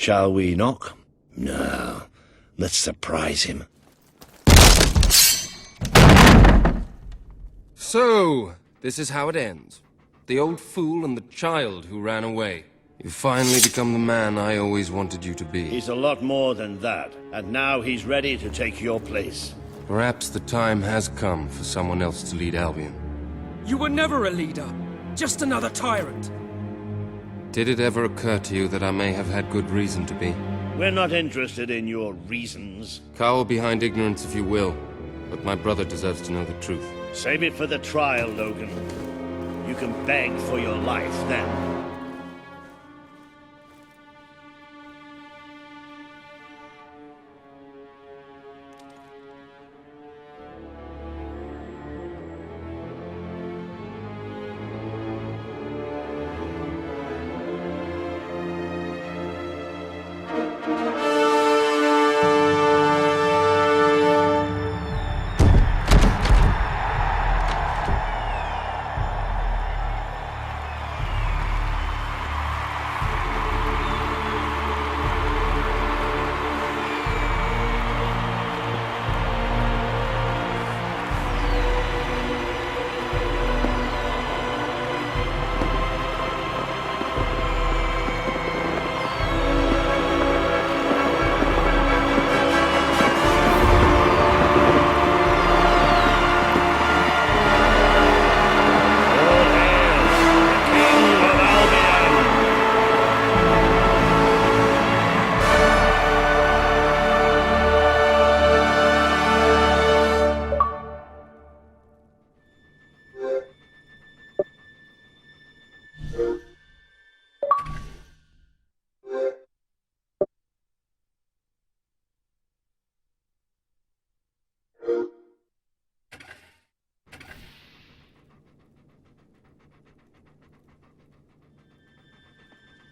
Shall we knock? No. Let's surprise him. So, this is how it ends. The old fool and the child who ran away. You finally become the man I always wanted you to be. He's a lot more than that, and now he's ready to take your place. Perhaps the time has come for someone else to lead Albion. You were never a leader, just another tyrant. Did it ever occur to you that I may have had good reason to be? We're not interested in your reasons. Cower behind ignorance if you will, but my brother deserves to know the truth. Save it for the trial, Logan. You can beg for your life then.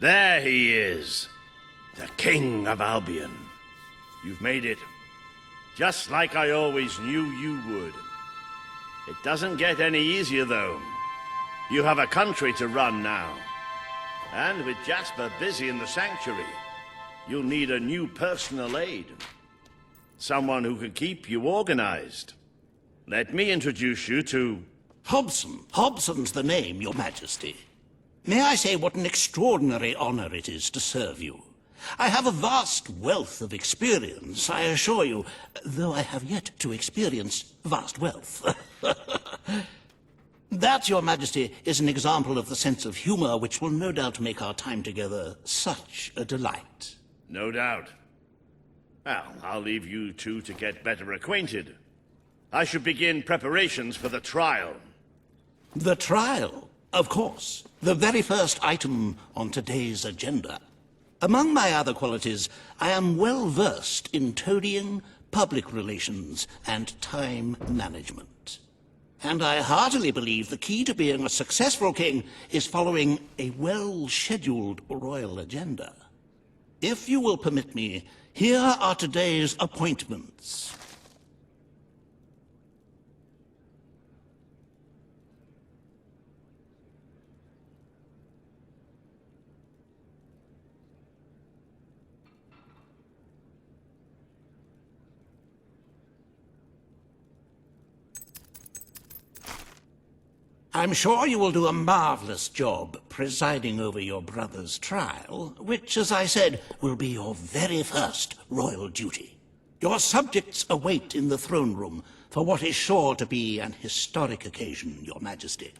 There he is, the King of Albion. You've made it, just like I always knew you would. It doesn't get any easier, though. You have a country to run now. And with Jasper busy in the sanctuary, you'll need a new personal aide. Someone who can keep you organized. Let me introduce you to... Hobson. Hobson's the name, Your Majesty. May I say what an extraordinary honor it is to serve you? I have a vast wealth of experience, I assure you, though I have yet to experience vast wealth. That, Your Majesty, is an example of the sense of humor which will no doubt make our time together such a delight. No doubt. Well, I'll leave you two to get better acquainted. I should begin preparations for the trial. The trial? Of course. The very first item on today's agenda. Among my other qualities, I am well versed in toadying, public relations, and time management. And I heartily believe the key to being a successful king is following a well-scheduled royal agenda. If you will permit me, here are today's appointments. I'm sure you will do a marvelous job presiding over your brother's trial, which, as I said, will be your very first royal duty. Your subjects await in the throne room for what is sure to be an historic occasion, Your Majesty.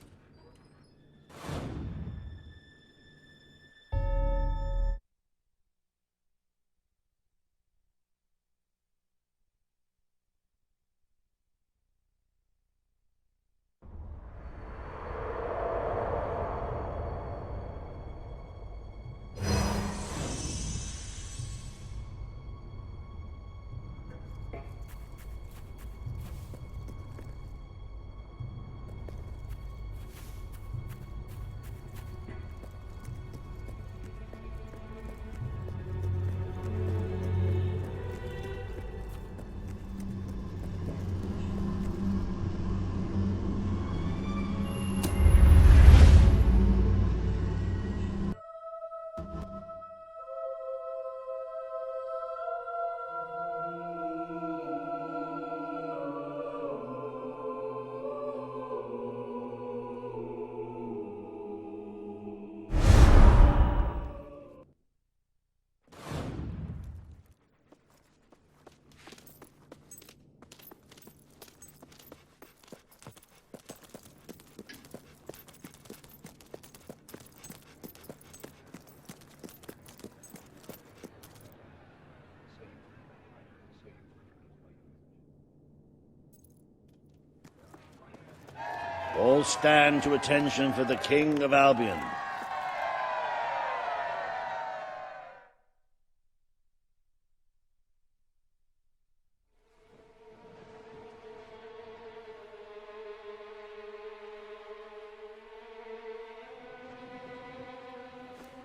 All stand to attention for the King of Albion.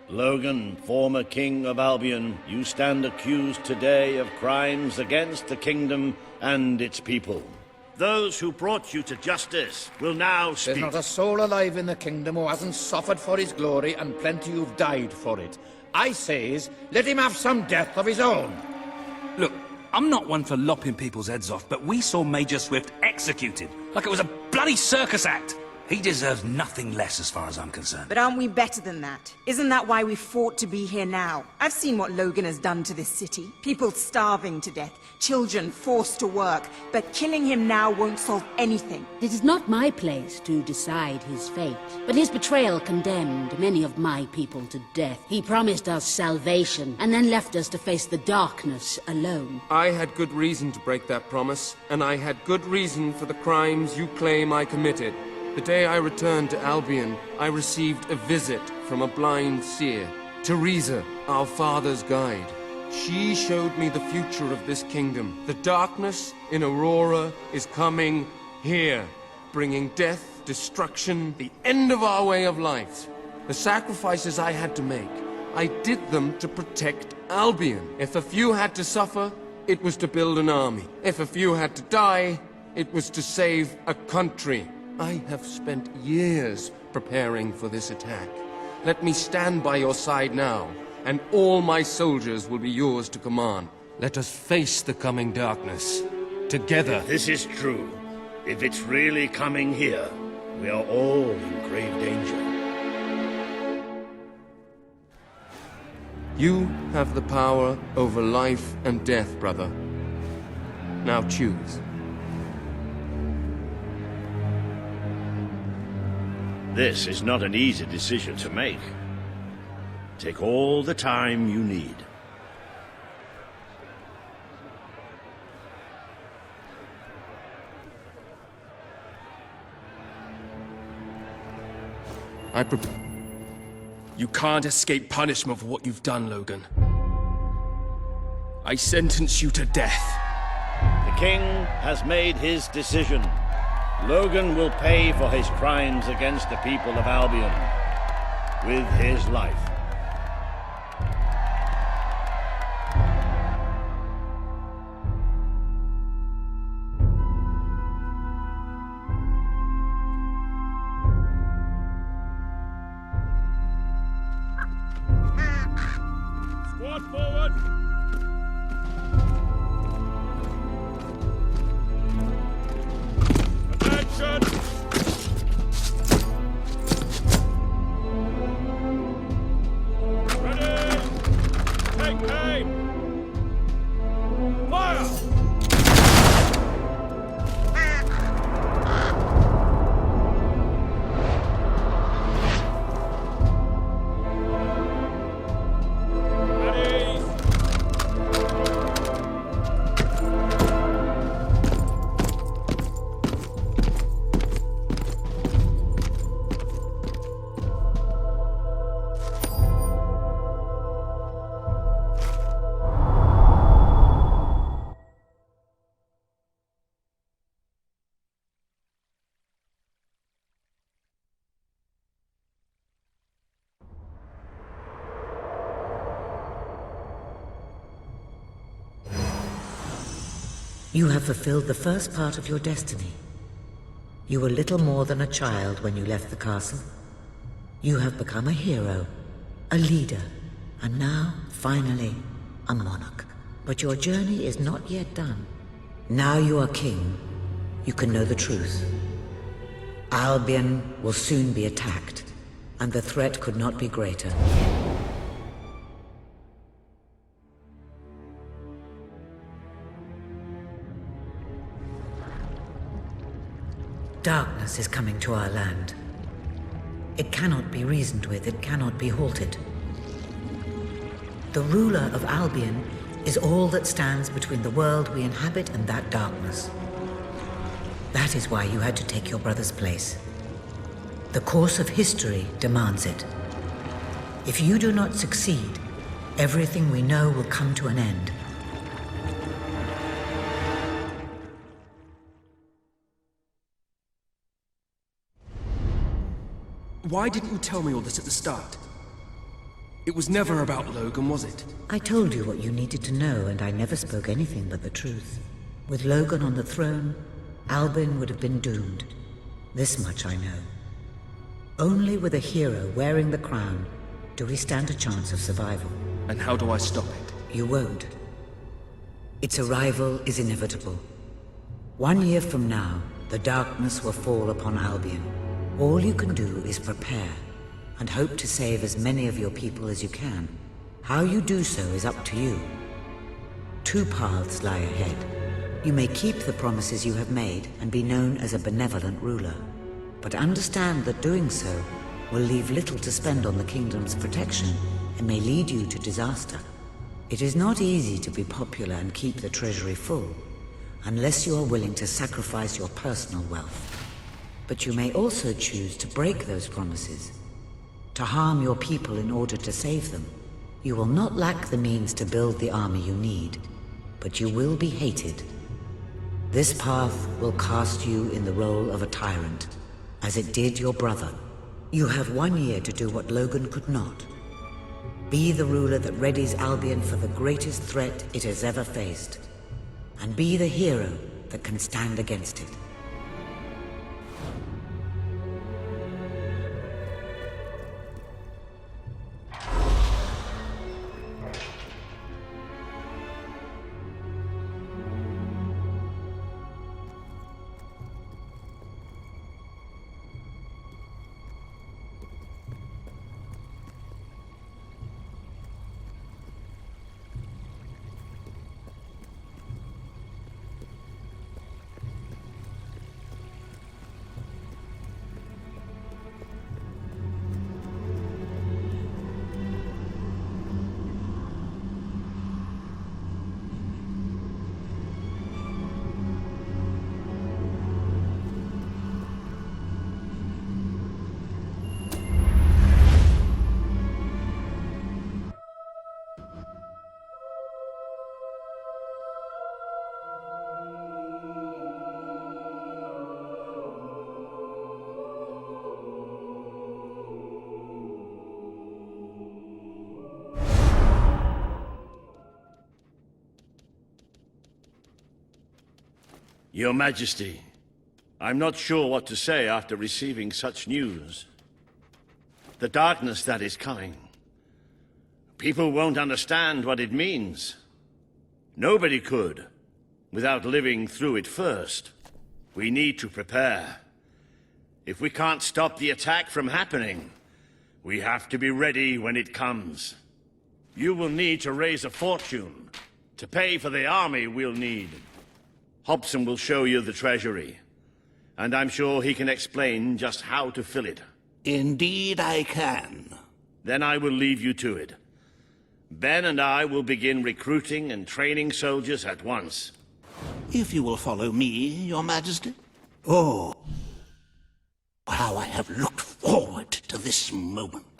Logan, former King of Albion, you stand accused today of crimes against the kingdom and its people. Those who brought you to justice will now speak. There's not a soul alive in the kingdom who hasn't suffered for his glory, and plenty who've died for it. I says, let him have some death of his own. Look, I'm not one for lopping people's heads off, but we saw Major Swift executed like it was a bloody circus act. He deserves nothing less as far as I'm concerned. But aren't we better than that? Isn't that why we fought to be here now? I've seen what Logan has done to this city. People starving to death, children forced to work. But killing him now won't solve anything. It is not my place to decide his fate, but his betrayal condemned many of my people to death. He promised us salvation, and then left us to face the darkness alone. I had good reason to break that promise, and I had good reason for the crimes you claim I committed. The day I returned to Albion, I received a visit from a blind seer, Teresa, our father's guide. She showed me the future of this kingdom. The darkness in Aurora is coming here, bringing death, destruction, the end of our way of life. The sacrifices I had to make, I did them to protect Albion. If a few had to suffer, it was to build an army. If a few had to die, it was to save a country. I have spent years preparing for this attack. Let me stand by your side now, and all my soldiers will be yours to command. Let us face the coming darkness, together. This is true. If it's really coming here, we are all in grave danger. You have the power over life and death, brother. Now choose. This is not an easy decision to make. Take all the time you need. You can't escape punishment for what you've done, Logan. I sentence you to death. The king has made his decision. Logan will pay for his crimes against the people of Albion with his life. Squad forward! Attention! Ready! Take aim! Fire! Ready! You have fulfilled the first part of your destiny. You were little more than a child when you left the castle. You have become a hero, a leader, and now, finally, a monarch. But your journey is not yet done. Now you are king. You can know the truth. Albion will soon be attacked, and the threat could not be greater. Darkness is coming to our land. It cannot be reasoned with, it cannot be halted. The ruler of Albion is all that stands between the world we inhabit and that darkness. That is why you had to take your brother's place. The course of history demands it. If you do not succeed, everything we know will come to an end. Why didn't you tell me all this at the start? It was never about Logan, was it? I told you what you needed to know, and I never spoke anything but the truth. With Logan on the throne, Albion would have been doomed. This much I know. Only with a hero wearing the crown do we stand a chance of survival. And how do I stop it? You won't. Its arrival is inevitable. 1 year from now, the darkness will fall upon Albion. All you can do is prepare, and hope to save as many of your people as you can. How you do so is up to you. 2 paths lie ahead. You may keep the promises you have made and be known as a benevolent ruler. But understand that doing so will leave little to spend on the kingdom's protection and may lead you to disaster. It is not easy to be popular and keep the treasury full, unless you are willing to sacrifice your personal wealth. But you may also choose to break those promises, to harm your people in order to save them. You will not lack the means to build the army you need, but you will be hated. This path will cast you in the role of a tyrant, as it did your brother. You have 1 year to do what Logan could not. Be the ruler that readies Albion for the greatest threat it has ever faced, and be the hero that can stand against it. Your Majesty, I'm not sure what to say after receiving such news. The darkness that is coming. People won't understand what it means. Nobody could, without living through it first. We need to prepare. If we can't stop the attack from happening, we have to be ready when it comes. You will need to raise a fortune to pay for the army we'll need. Hobson will show you the treasury, and I'm sure he can explain just how to fill it. Indeed I can. Then I will leave you to it. Ben and I will begin recruiting and training soldiers at once. If you will follow me, Your Majesty. Oh, how I have looked forward to this moment.